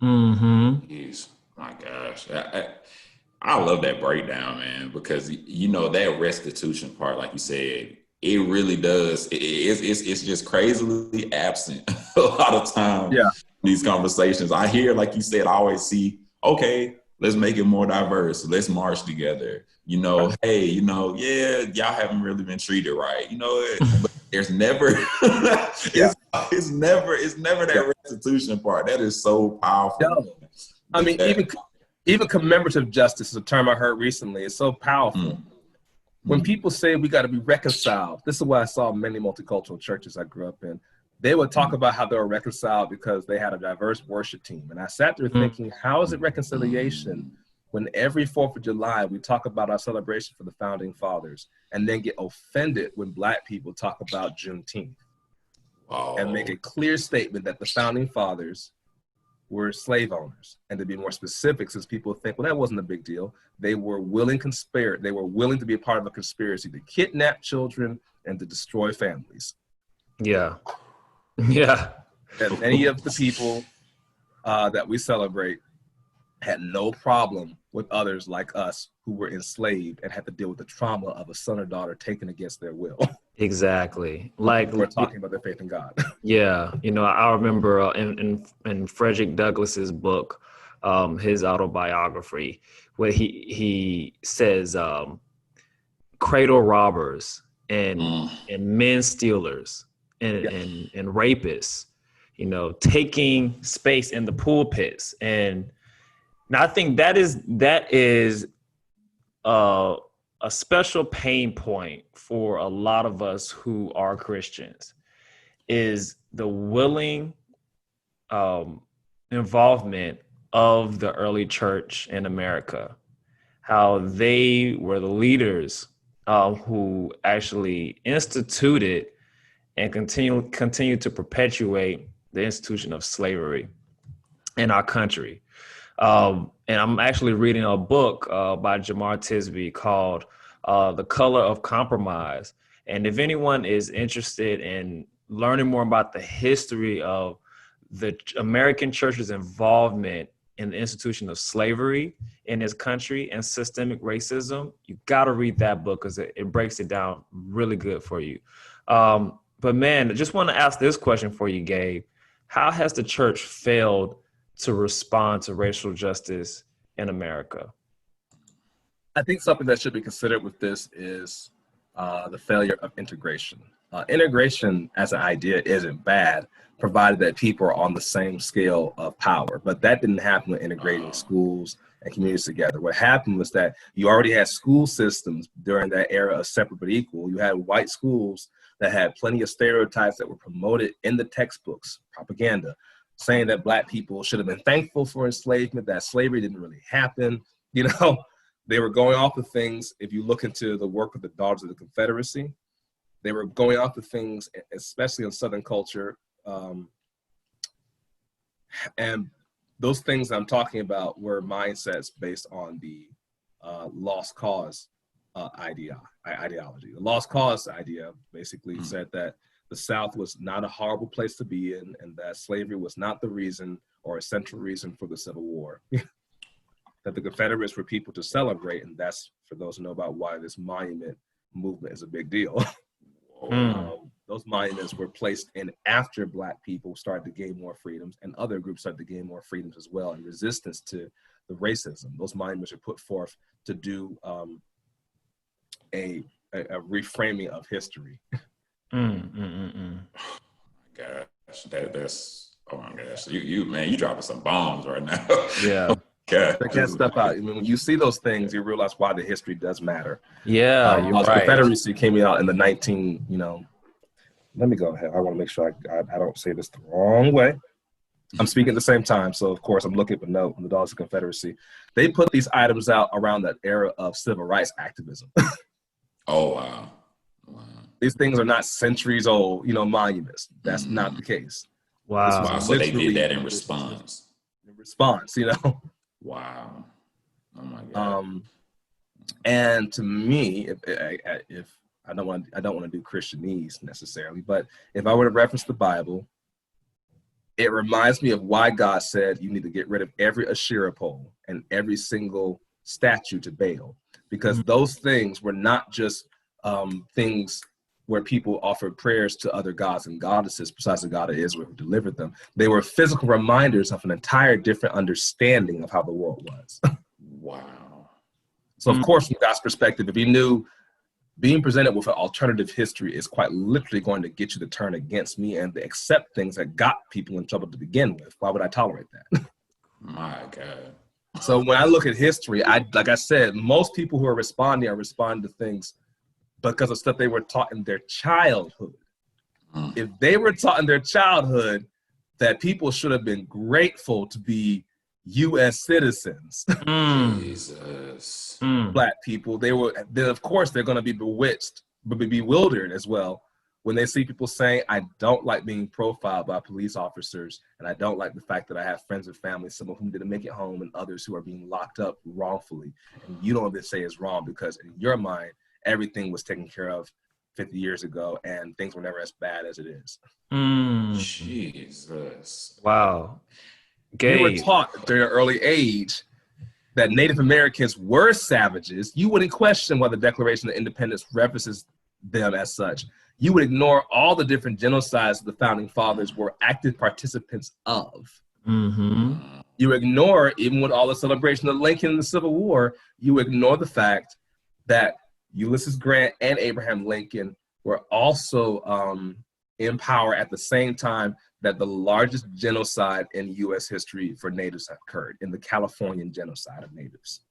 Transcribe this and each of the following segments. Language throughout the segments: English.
Mm-hmm. Jeez, my gosh. I love that breakdown, man, because you know that restitution part, like you said, it really does. It's just crazily absent a lot of time Yeah, in these conversations. I hear, like you said, I always see, okay, let's make it more diverse. Let's march together. You know, hey, you know, yeah, y'all haven't really been treated right. You know, but there's never yeah, it's never yeah. that restitution part. That is so powerful, No, man. I mean, That, even commemorative justice is a term I heard recently. It's so powerful. mm, When mm, people say we got to be reconciled, this is why I saw many multicultural churches I grew up in. They would talk mm, about how they were reconciled because they had a diverse worship team. And I sat there thinking, how is it reconciliation mm. when every 4th of July we talk about our celebration for the founding fathers and then get offended when Black people talk about Juneteenth and make Oh, a clear statement that the founding fathers were slave owners? And to be more specific, since people think, well, that wasn't a big deal, they were willing to be a part of a conspiracy to kidnap children and to destroy families. Yeah. Yeah. And many of the people that we celebrate had no problem with others like us who were enslaved and had to deal with the trauma of a son or daughter taken against their will. Exactly. Like, We're talking about their faith in God. yeah, I remember in Frederick Douglass's book, his autobiography, where he says cradle robbers and mm, men stealers and, Yeah, and rapists, taking space in the pulpits. And I think that is uh, a special pain point for a lot of us who are Christians, is the willing involvement of the early church in America, how they were the leaders who actually instituted and continue to perpetuate the institution of slavery in our country. And I'm actually reading a book by Jamar Tisby called The Color of Compromise. And if anyone is interested in learning more about the history of the American church's involvement in the institution of slavery in this country and systemic racism, you got to read that book because it breaks it down really good for you. But man, I just want to ask this question for you, Gabe. How has the church failed to respond to racial justice in America? I think something that should be considered with this is the failure of integration. Integration as an idea isn't bad, provided that people are on the same scale of power. But that didn't happen with integrating uh, schools and communities together. What happened was that you already had school systems during that era of separate but equal. You had white schools that had plenty of stereotypes that were promoted in the textbooks, propaganda, saying that Black people should have been thankful for enslavement, that slavery didn't really happen. You know, they were going off of things. If you look into the work of the Daughters of the Confederacy, they were going off of things, especially in Southern culture. And those things I'm talking about were mindsets based on the lost cause ideology. The lost cause idea basically mm, said that the South was not a horrible place to be in, and that slavery was not the reason or a central reason for the Civil War. That the Confederates were people to celebrate, and that's, for those who know about why this monument movement is a big deal. whoa, Those monuments were placed in after Black people started to gain more freedoms, and other groups started to gain more freedoms as well, in resistance to the racism. Those monuments are put forth to do a reframing of history. Mm, mm, mm, mm. gosh, that's oh my gosh, you man, you dropping some bombs right now. Yeah. Okay, Check that stuff out. I mean, when you see those things, you realize why the history does matter. Yeah, you're The right. Confederacy came out in the 19, let me go ahead. I want to make sure I don't say this the wrong way. I'm speaking at the same time, so of course I'm looking at the note on the Daughters of Confederacy. They put these items out around that era of civil rights activism. Oh wow, wow, These things are not centuries old, monuments. That's not mm, the case. This was wow. Wow. So they did literally that in response. a response. Wow. Oh my God. Um, and to me, if I don't want to do Christianese necessarily, but if I were to reference the Bible, it reminds me of why God said you need to get rid of every Asherah pole and every single statue to Baal, because those things were not just things where people offered prayers to other gods and goddesses besides the God of Israel who delivered them. They were physical reminders of an entire different understanding of how the world was. Wow. So, of course, from God's perspective, if he knew being presented with an alternative history is quite literally going to get you to turn against me and to accept things that got people in trouble to begin with, why would I tolerate that? My God. So when I look at history, like I said, most people who are responding to things because of stuff they were taught in their childhood. If they were taught in their childhood that people should have been grateful to be U.S. citizens, Jesus, Black people, then of course they're going to be bewildered as well when they see people saying, I don't like being profiled by police officers, and I don't like the fact that I have friends and family, some of whom didn't make it home, and others who are being locked up wrongfully. And you don't even say it's wrong because in your mind, everything was taken care of 50 years ago and things were never as bad as it is. Jesus. Wow. We were Gabe. taught during an early age that Native Americans were savages. You wouldn't question why the Declaration of Independence references them as such. You would ignore all the different genocides the founding fathers were active participants of. You ignore, even with all the celebration of Lincoln and the Civil War, you ignore the fact that Ulysses Grant and Abraham Lincoln were also in power at the same time that the largest genocide in U.S. history for natives occurred, in the Californian genocide of natives,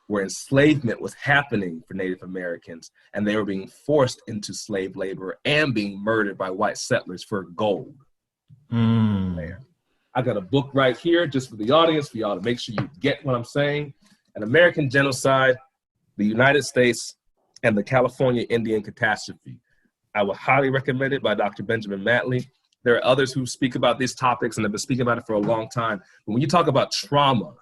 where enslavement was happening for Native Americans and they were being forced into slave labor and being murdered by white settlers for gold. I got a book right here just for the audience, for y'all to make sure you get what I'm saying. An American Genocide, the United States, and the California Indian Catastrophe. I would highly recommend it, by Dr. Benjamin Matley. There are others who speak about these topics and have been speaking about it for a long time. But when you talk about trauma,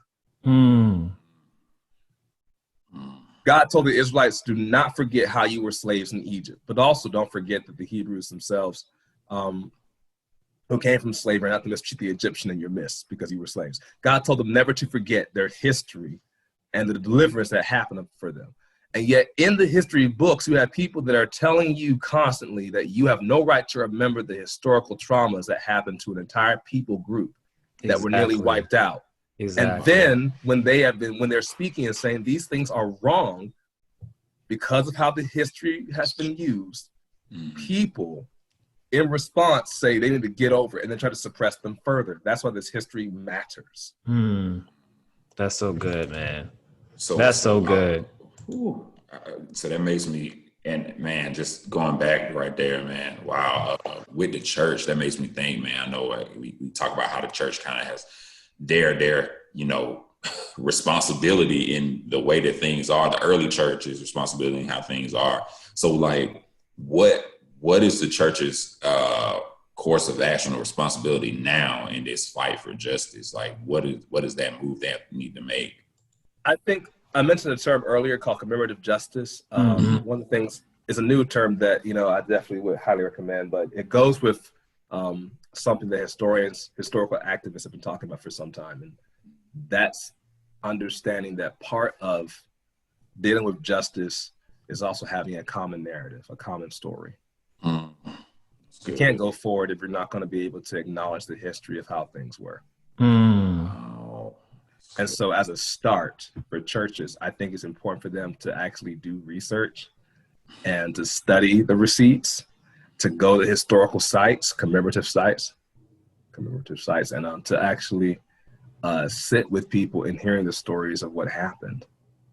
God told the Israelites, do not forget how you were slaves in Egypt, but also don't forget that the Hebrews themselves, who came from slavery, not to mistreat the Egyptian in your midst because you were slaves. God told them never to forget their history and the deliverance that happened for them. And yet in the history books, you have people that are telling you constantly that you have no right to remember the historical traumas that happened to an entire people group that were nearly wiped out. And then when they're speaking and saying these things are wrong because of how the history has been used, people in response say they need to get over it and then try to suppress them further. That's why this history matters. That's so good, man. So that's so good. So that makes me, and man, just going back right there, man. Wow. With the church, that makes me think, man. I know we talk about how the church kind of has their responsibility in the way that things are. The early church's responsibility in how things are. So, like, what is the church's course of action or responsibility now in this fight for justice? Like, what is that move that we need to make? I think I mentioned a term earlier called commemorative justice. One of the things is a new term that, I definitely would highly recommend, but it goes with something that historical activists have been talking about for some time. And that's understanding that part of dealing with justice is also having a common narrative, a common story. You can't go forward if you're not going to be able to acknowledge the history of how things were. And so as a start for churches, I think it's important for them to actually do research and to study the receipts, to go to historical sites, commemorative sites, and to actually sit with people and hearing the stories of what happened.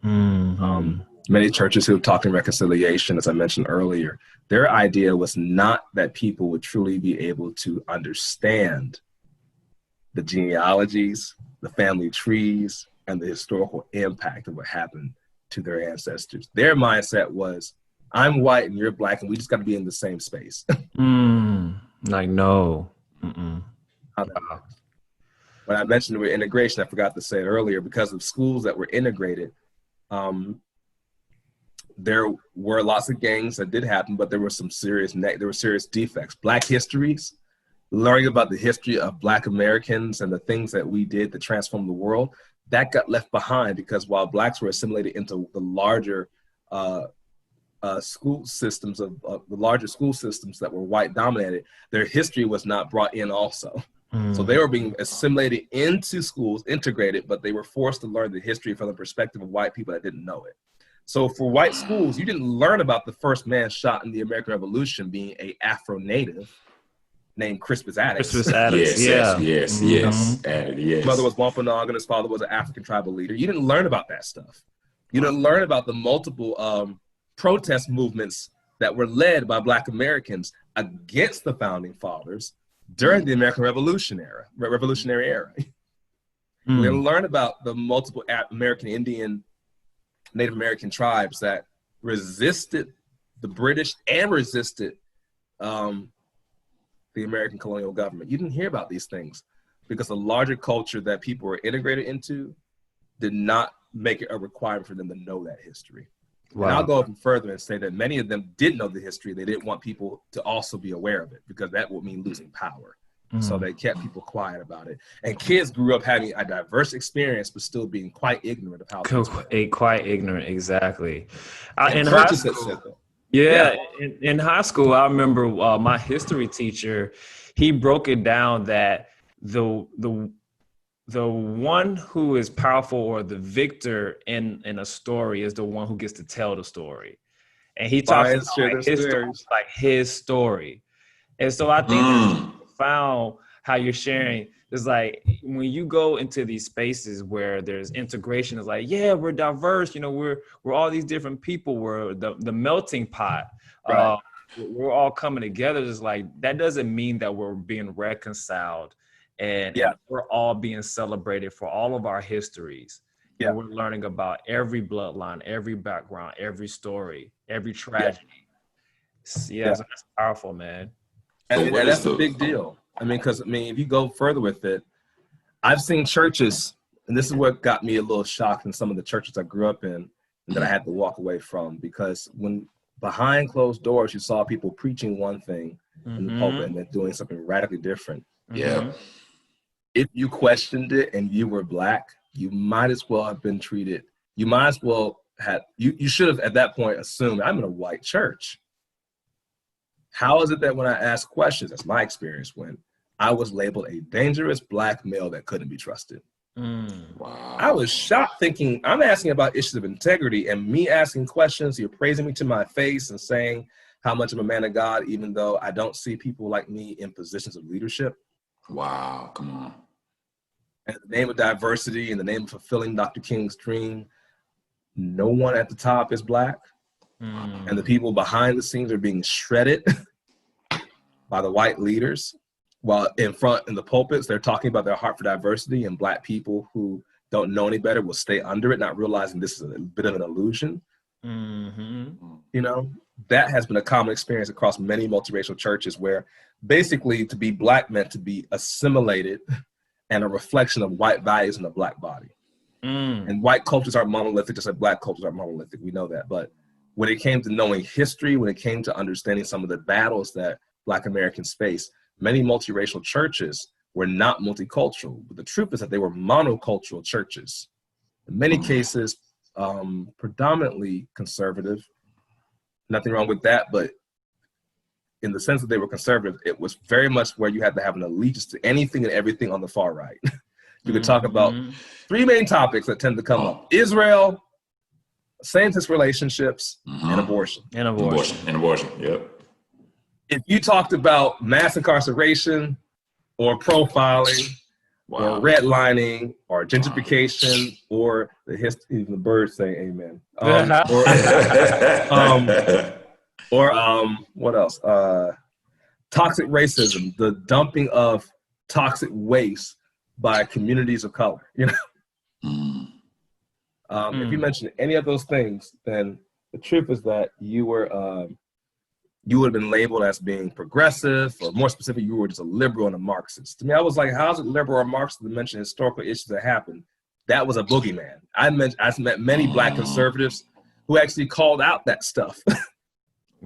Many churches who have talked in reconciliation, as I mentioned earlier, their idea was not that people would truly be able to understand the genealogies, the family trees, and the historical impact of what happened to their ancestors. Their mindset was, I'm white and you're black and we just got to be in the same space. Like, no. When I mentioned with integration, I forgot to say it earlier, because of schools that were integrated, there were lots of gangs that did happen, but there were some serious defects. Black histories learning about the history of Black Americans and the things that we did to transform the world, that got left behind because while Blacks were assimilated into the larger school systems of the larger school systems that were white dominated, their history was not brought in also. So they were being assimilated into schools, integrated, but they were forced to learn the history from the perspective of white people that didn't know it. So for white schools, you didn't learn about the first man shot in the American Revolution being a Afro-Native named Crispus Attucks. Crispus Attucks, yes. His mother was Wampanoag and his father was an African tribal leader. You didn't learn about that stuff. You didn't learn about the multiple protest movements that were led by Black Americans against the founding fathers during the American Revolutionary era. We didn't learn about the multiple American Indian, Native American tribes that resisted the British and resisted the American colonial government. You didn't hear about these things because the larger culture that people were integrated into did not make it a requirement for them to know that history. Wow. And I'll go even further and say that many of them did know the history. They didn't want people to also be aware of it because that would mean losing power. So they kept people quiet about it. And kids grew up having a diverse experience, but still being quite ignorant of how quite ignorant, exactly. In high school, in high school, I remember my history teacher, he broke it down that the one who is powerful or the victor in a story is the one who gets to tell the story. And he talks about his story. And so I think that's profound how you're sharing. It's like when you go into these spaces where there's integration, it's like, yeah, we're diverse. You know, we're all these different people. We're the melting pot. Right. We're all coming together. It's like that doesn't mean that we're being reconciled and we're all being celebrated for all of our histories. Yeah, we're learning about every bloodline, every background, every story, every tragedy. So that's powerful, man. And that's a big deal. I mean, because if you go further with it, I've seen churches, and this is what got me a little shocked in some of the churches I grew up in and that I had to walk away from, because when behind closed doors, you saw people preaching one thing in the pulpit and then doing something radically different. Yeah. If you questioned it and you were Black, you might as well have been treated. You might as well have, you should have at that point assumed I'm in a white church. How is it that when I ask questions, that's my experience, when I was labeled a dangerous Black male that couldn't be trusted? Wow. I was shocked thinking, I'm asking about issues of integrity, and me asking questions, you're praising me to my face and saying how much I'm a man of God, even though I don't see people like me in positions of leadership. Wow, come on. In the name of diversity, in the name of fulfilling Dr. King's dream, no one at the top is Black. And the people behind the scenes are being shredded by the white leaders, while in front in the pulpits, they're talking about their heart for diversity, and Black people who don't know any better will stay under it, not realizing this is a bit of an illusion. You know, that has been a common experience across many multiracial churches, where basically to be Black meant to be assimilated and a reflection of white values in the Black body. And white cultures aren't monolithic, just like Black cultures aren't monolithic. We know that. But when it came to knowing history, when it came to understanding some of the battles that Black Americans face, many multiracial churches were not multicultural. But the truth is that they were monocultural churches. In many cases, predominantly conservative. Nothing wrong with that, but in the sense that they were conservative, it was very much where you had to have an allegiance to anything and everything on the far right. You could talk about three main topics that tend to come up: Israel, same-sex relationships, and abortion. And abortion, yep. If you talked about mass incarceration or profiling or redlining or gentrification or the history, even the birds say amen. What else? Toxic racism, the dumping of toxic waste by communities of color, you know? If you mention any of those things, then the truth is that you would have been labeled as being progressive, or more specific, you were just a liberal and a Marxist. To me, I was like, how's it liberal or Marxist to mention historical issues that happened? That was a boogeyman. I've met many Black conservatives who actually called out that stuff.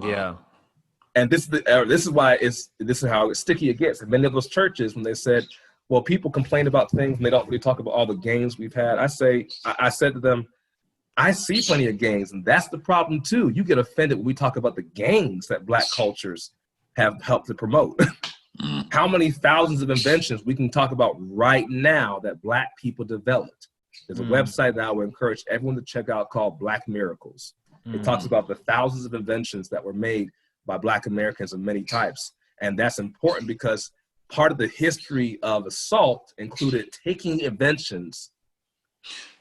Yeah. And this is why this is how sticky it gets. And many of those churches, when they said, well, people complain about things and they don't really talk about all the gains we've had. I said to them, I see plenty of gains, and that's the problem too. You get offended when we talk about the gains that Black cultures have helped to promote. How many thousands of inventions we can talk about right now that Black people developed. There's a website that I would encourage everyone to check out called Black Miracles. It talks about the thousands of inventions that were made by Black Americans of many types. And that's important because part of the history of assault included taking inventions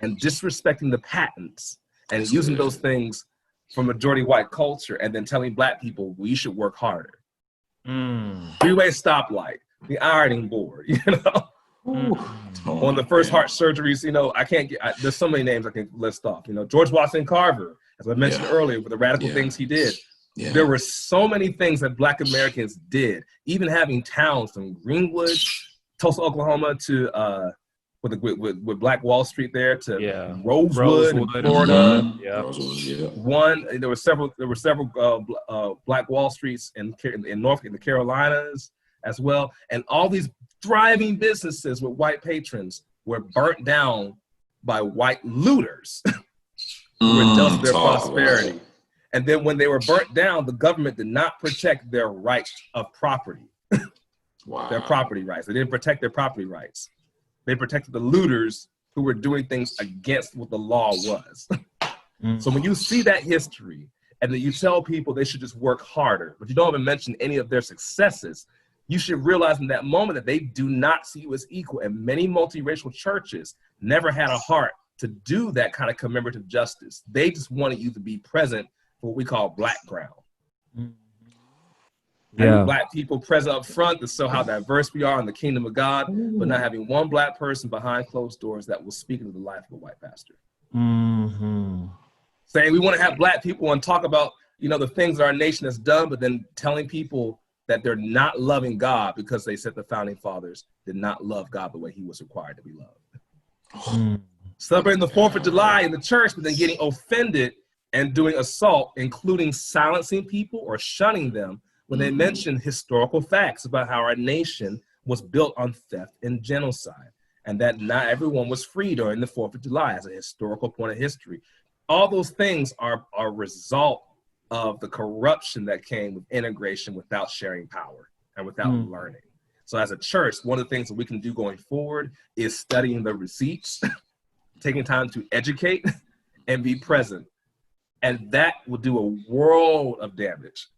and disrespecting the patents and using those things for majority white culture and then telling Black people we should work harder. Three-way stoplight, the ironing board, you know. On the first heart surgeries, you know, there's so many names I can list off. You know, George Washington Carver, as I mentioned earlier, with the radical things he did. There were so many things that Black Americans did, even having towns from Greenwood, Tulsa, Oklahoma, to with Black Wall Street there, to Rosewood in Florida. There were several Black Wall Streets in the Carolinas as well, and all these thriving businesses with white patrons were burnt down by white looters who were jealous of their prosperity. And then when they were burnt down, the government did not protect their right of property, their property rights. They didn't protect their property rights. They protected the looters who were doing things against what the law was. So when you see that history and then you tell people they should just work harder, but you don't even mention any of their successes, you should realize in that moment that they do not see you as equal. And many multiracial churches never had a heart to do that kind of commemorative justice. They just wanted you to be present for what we call Black ground. Having Black people present up front to show how diverse we are in the kingdom of God, but not having one Black person behind closed doors that will speak into the life of a white pastor. Saying we want to have Black people and talk about, you know, the things that our nation has done, but then telling people that they're not loving God because they said the founding fathers did not love God the way he was required to be loved. Celebrating the 4th of July in the church, but then getting offended and doing assault, including silencing people or shunning them when they mention historical facts about how our nation was built on theft and genocide, and that not everyone was free during the 4th of July as a historical point of history. All those things are a result of the corruption that came with integration without sharing power and without learning. So as a church, one of the things that we can do going forward is studying the receipts, taking time to educate and be present. And that will do a world of damage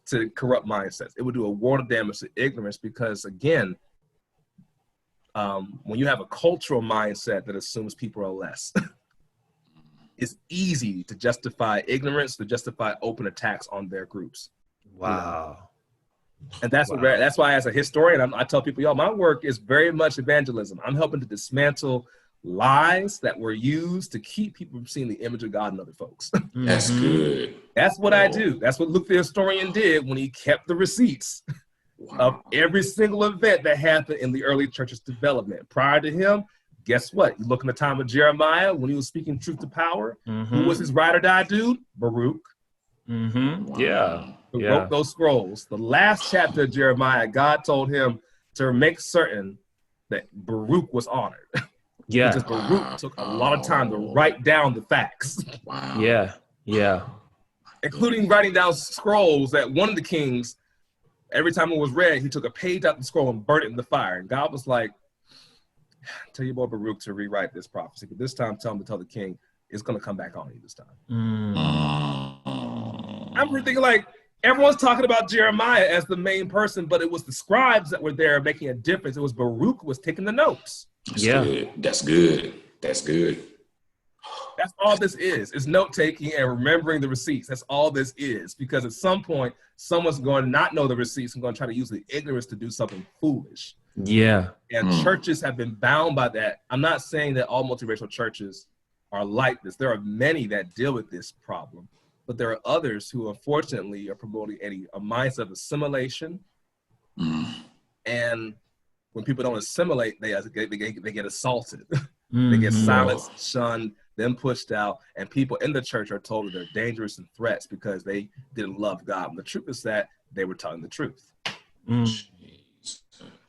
to corrupt mindsets. It would do a world of damage to ignorance because, again, when you have a cultural mindset that assumes people are less, it's easy to justify ignorance, to justify open attacks on their groups. Wow. And that's why, as a historian, I tell people, yo, my work is very much evangelism. I'm helping to dismantle lies that were used to keep people from seeing the image of God in other folks. That's good. That's what I do. That's what Luke the historian did when he kept the receipts of every single event that happened in the early church's development. Prior to him, guess what? You look in the time of Jeremiah when he was speaking truth to power. Who was his ride or die dude? Baruch. Who wrote those scrolls. The last chapter of Jeremiah, God told him to make certain that Baruch was honored. Because Baruch took a lot of time to write down the facts. Including writing down scrolls that one of the kings, every time it was read, he took a page out the scroll and burnt it in the fire. And God was like, tell your boy Baruch to rewrite this prophecy. But this time, tell him to tell the king, it's going to come back on you this time. I'm thinking like, everyone's talking about Jeremiah as the main person, but it was the scribes that were there making a difference. It was Baruch who was taking the notes. That's good. That's all this is note-taking and remembering the receipts. That's all this is. Because at some point, someone's going to not know the receipts and going to try to use the ignorance to do something foolish. And churches have been bound by that. I'm not saying that all multiracial churches are like this. There are many that deal with this problem. But there are others who, unfortunately, are promoting a mindset of assimilation. And when people don't assimilate, they get assaulted. They get silenced, shunned, then pushed out. And people in the church are told that they're dangerous and threats because they didn't love God. And the truth is that they were telling the truth. Mm.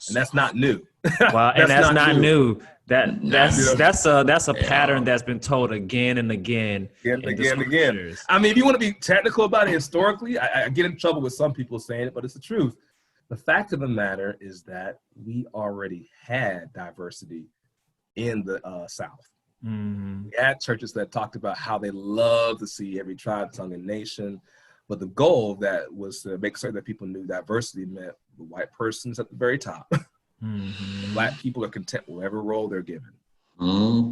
And that's not new. Wow, and that's not new. That's a pattern Yeah. that's been told again and again Again, in the again, again. scriptures. I mean, if you want to be technical about it historically, I get in trouble with some people saying it, but it's the truth. The fact of the matter is that we already had diversity in the South. Mm-hmm. We had churches that talked about how they love to see every tribe, tongue, and nation. But the goal of that was to make certain that people knew diversity meant the white person's at the very top. Mm-hmm. Black people are content with whatever role they're given.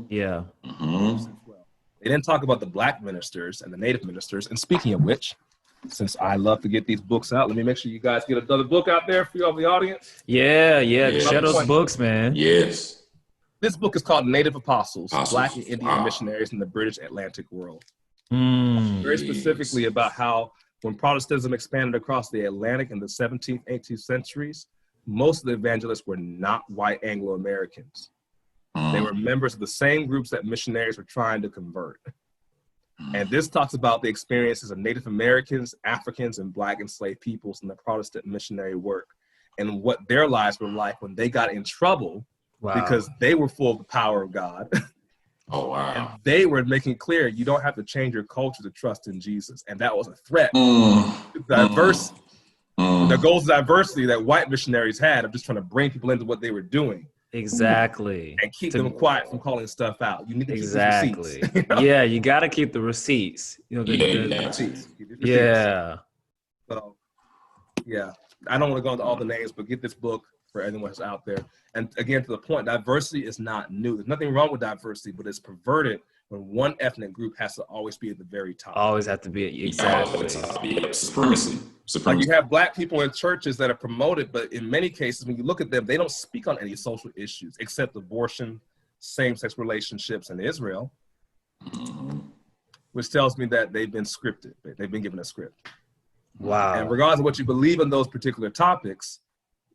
Yeah. They didn't talk about the black ministers and the native ministers. And speaking of which, since I love to get these books out, let me make sure you guys get another book out there for you all the audience. Yeah. Yes. Share those books, man. Yes. This book is called Native Apostles, Black and Indian Missionaries in the British Atlantic World. Very specifically about how when Protestantism expanded across the Atlantic in the 17th, 18th centuries, most of the evangelists were not white Anglo-Americans. They were members of the same groups that missionaries were trying to convert. And this talks about the experiences of Native Americans, Africans, and Black enslaved peoples in the Protestant missionary work and what their lives were like when they got in trouble because they were full of the power of God. Oh, wow. And they were making clear you don't have to change your culture to trust in Jesus. And that was a threat. The goals of diversity that white missionaries had of just trying to bring people into what they were doing. Exactly. And keep them quiet from calling stuff out. You need to keep the receipts. You know? Yeah, you got to keep the receipts. You know, the receipts. Yeah. So, yeah. I don't want to go into all the names, but get this book for anyone who's out there. And again, to the point, diversity is not new. There's nothing wrong with diversity, but it's perverted when one ethnic group has to always be at the very top. Always have to be, exactly. Supremacy. Like you have Black people in churches that are promoted, but in many cases, when you look at them, they don't speak on any social issues except abortion, same-sex relationships in Israel, which tells me that they've been scripted. They've been given a script. Wow. And regardless of what you believe in those particular topics,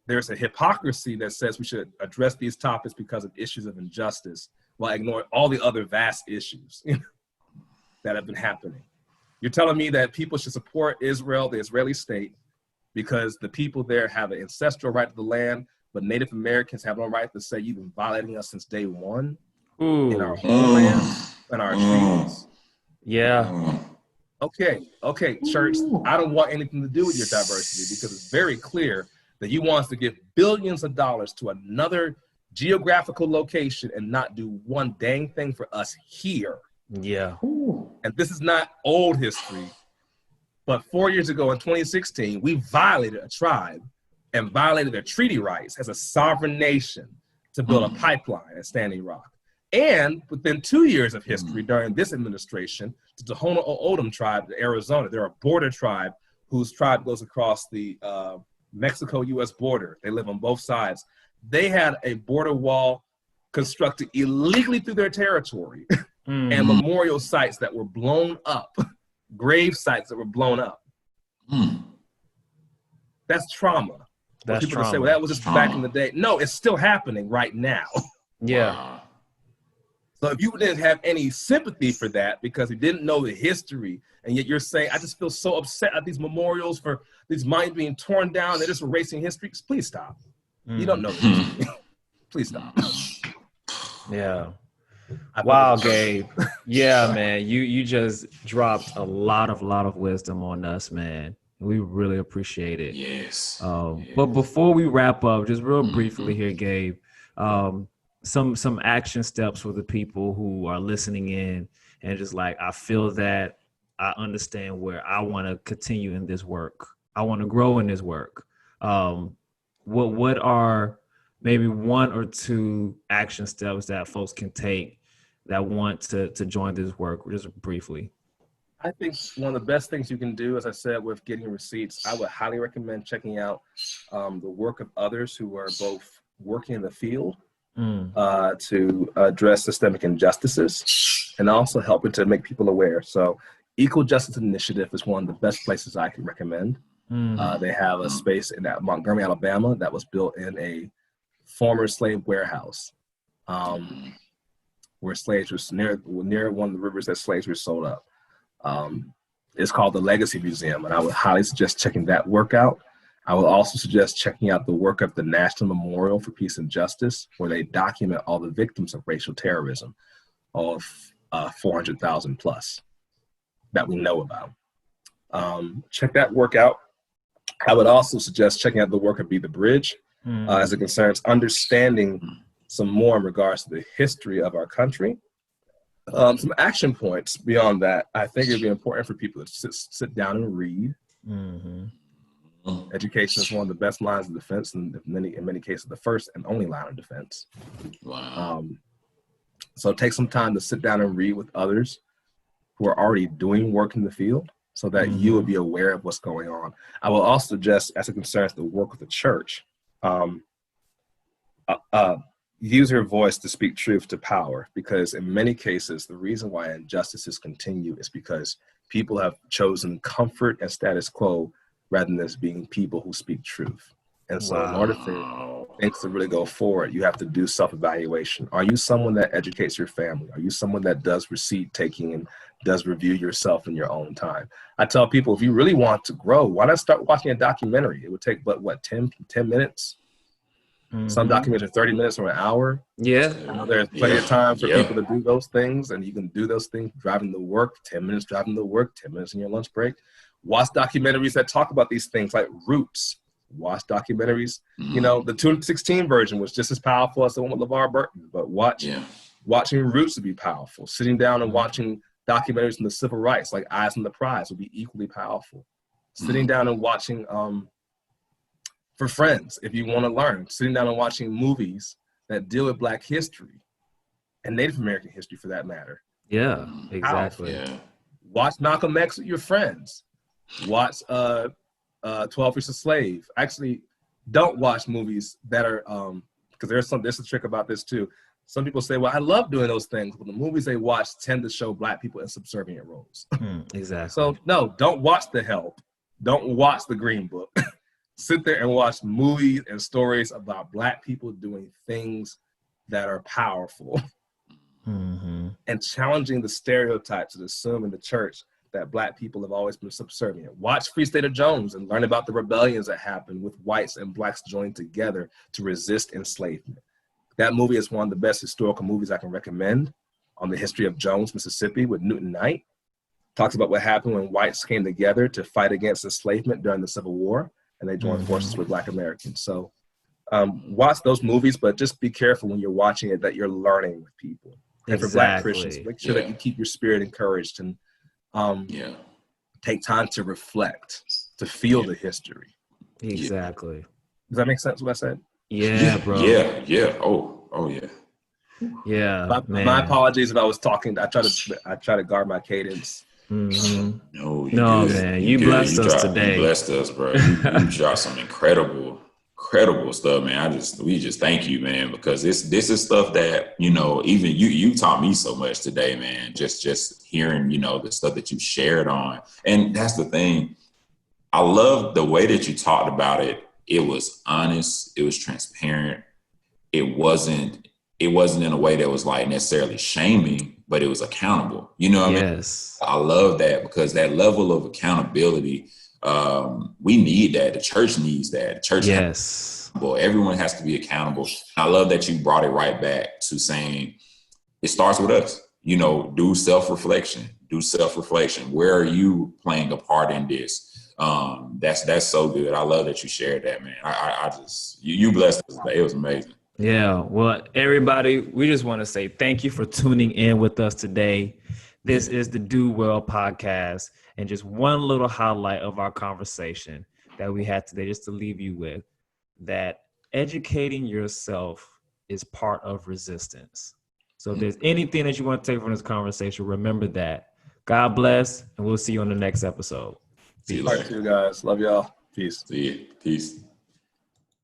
there's a hypocrisy that says we should address these topics because of issues of injustice while ignoring all the other vast issues that have been happening. You're telling me that people should support Israel, the Israeli state, because the people there have an ancestral right to the land, but Native Americans have no right to say you've been violating us since day one in our homeland and our treaties. Yeah. Okay, church, I don't want anything to do with your diversity because it's very clear that you want us to give billions of dollars to another geographical location and not do one dang thing for us here. Yeah. And this is not old history, but 4 years ago in 2016, we violated a tribe and violated their treaty rights as a sovereign nation to build a pipeline at Standing Rock. And within 2 years of history during this administration, the Tohono O'odham tribe in Arizona, they're a border tribe whose tribe goes across the Mexico-U.S. border. They live on both sides. They had a border wall constructed illegally through their territory and memorial sites that were blown up, grave sites that were blown up. That's trauma. That's people trauma. Say, well, that was just back in the day. No, it's still happening right now. Yeah. Wow. So if you didn't have any sympathy for that because you didn't know the history, and yet you're saying, I just feel so upset at these memorials for these monuments being torn down, they're just erasing history, please stop. You don't know the history. Please stop. Yeah. Wow, Gabe. Yeah, man. You just dropped a lot of wisdom on us, man. We really appreciate it. Yes. But before we wrap up, just real briefly here, Gabe, some action steps for the people who are listening in and just like, I feel that I understand where I want to continue in this work. I want to grow in this work. What are maybe one or two action steps that folks can take that want to join this work, just briefly? I think one of the best things you can do, as I said, with getting receipts, I would highly recommend checking out the work of others who are both working in the field to address systemic injustices and also helping to make people aware. So Equal Justice Initiative is one of the best places I can recommend. They have a space in Montgomery, Alabama that was built in a former slave warehouse where slaves were near one of the rivers that slaves were sold up. It's called the Legacy Museum, and I would highly suggest checking that work out. I will also suggest checking out the work of the National Memorial for Peace and Justice, where they document all the victims of racial terrorism, all of 400,000 plus that we know about. Check that work out. I would also suggest checking out the work of Be the Bridge as it concerns understanding some more in regards to the history of our country. Some action points beyond that, I think it'd be important for people to sit down and read. Education is one of the best lines of defense, and in many cases, the first and only line of defense. Wow. So take some time to sit down and read with others who are already doing work in the field so that you will be aware of what's going on. I will also suggest, as it concerns the work of the church, use your voice to speak truth to power, because in many cases, the reason why injustices continue is because people have chosen comfort and status quo rather than being people who speak truth. And so in order for things to really go forward, you have to do self-evaluation. Are you someone that educates your family? Are you someone that does receipt taking and does review yourself in your own time? I tell people, if you really want to grow, why not start watching a documentary? It would take, but what, 10 minutes? Some documentaries are 30 minutes or an hour. Yeah. I know there's plenty of time for people to do those things, and you can do those things driving to work, 10 minutes driving to work, 10 minutes in your lunch break. Watch documentaries that talk about these things like Roots. Watch documentaries. You know, the 2016 version was just as powerful as the one with LeVar Burton, but watching Roots would be powerful. Sitting down and watching documentaries on the civil rights like Eyes on the Prize would be equally powerful. Sitting down and watching for friends, if you want to learn, sitting down and watching movies that deal with Black history and Native American history for that matter. Yeah, exactly. Watch Malcolm X with your friends. Watch 12 Years a Slave. Actually, don't watch movies that are, because there's a trick about this too. Some people say, well, I love doing those things, but the movies they watch tend to show Black people in subservient roles. Exactly. So no, don't watch The Help. Don't watch The Green Book. Sit there and watch movies and stories about Black people doing things that are powerful and challenging the stereotypes that assume in the church that Black people have always been subservient. Watch Free State of Jones and learn about the rebellions that happened with whites and Blacks joined together to resist enslavement. That movie is one of the best historical movies I can recommend on the history of Jones, Mississippi with Newton Knight. Talks about what happened when whites came together to fight against enslavement during the Civil War, and they joined forces with Black Americans. So watch those movies, but just be careful when you're watching it that you're learning with people. And for Black Christians, make sure that you keep your spirit encouraged and take time to reflect, to feel the history. Exactly. Does that make sense what I said? Yeah, bro. Yeah. Oh yeah. Yeah. My apologies if I was talking. I try to guard my cadence. No, man. You blessed us today. You blessed us, bro. You dropped some incredible stuff, man. We just thank you, man, because this is stuff that, you know, even you taught me so much today, man. Just hearing, you know, the stuff that you shared on. And that's the thing. I love the way that you talked about it. It was honest, it was transparent. It wasn't in a way that was like necessarily shaming, but it was accountable. You know what I mean? I love that, because that level of accountability, we need that. The church needs that. The church everyone has to be accountable. And I love that you brought it right back to saying it starts with us. You know, do self-reflection. Where are you playing a part in this? That's so good. I love that you shared that, man. I just you blessed us today. It was amazing. Yeah. Well, everybody, we just want to say thank you for tuning in with us today. This is the Do Well podcast, and just one little highlight of our conversation that we had today, just to leave you with, that educating yourself is part of resistance. So if there's anything that you want to take from this conversation, remember that. God bless, and we'll see you on the next episode. See you later, guys. Love y'all. Peace. See you. Peace.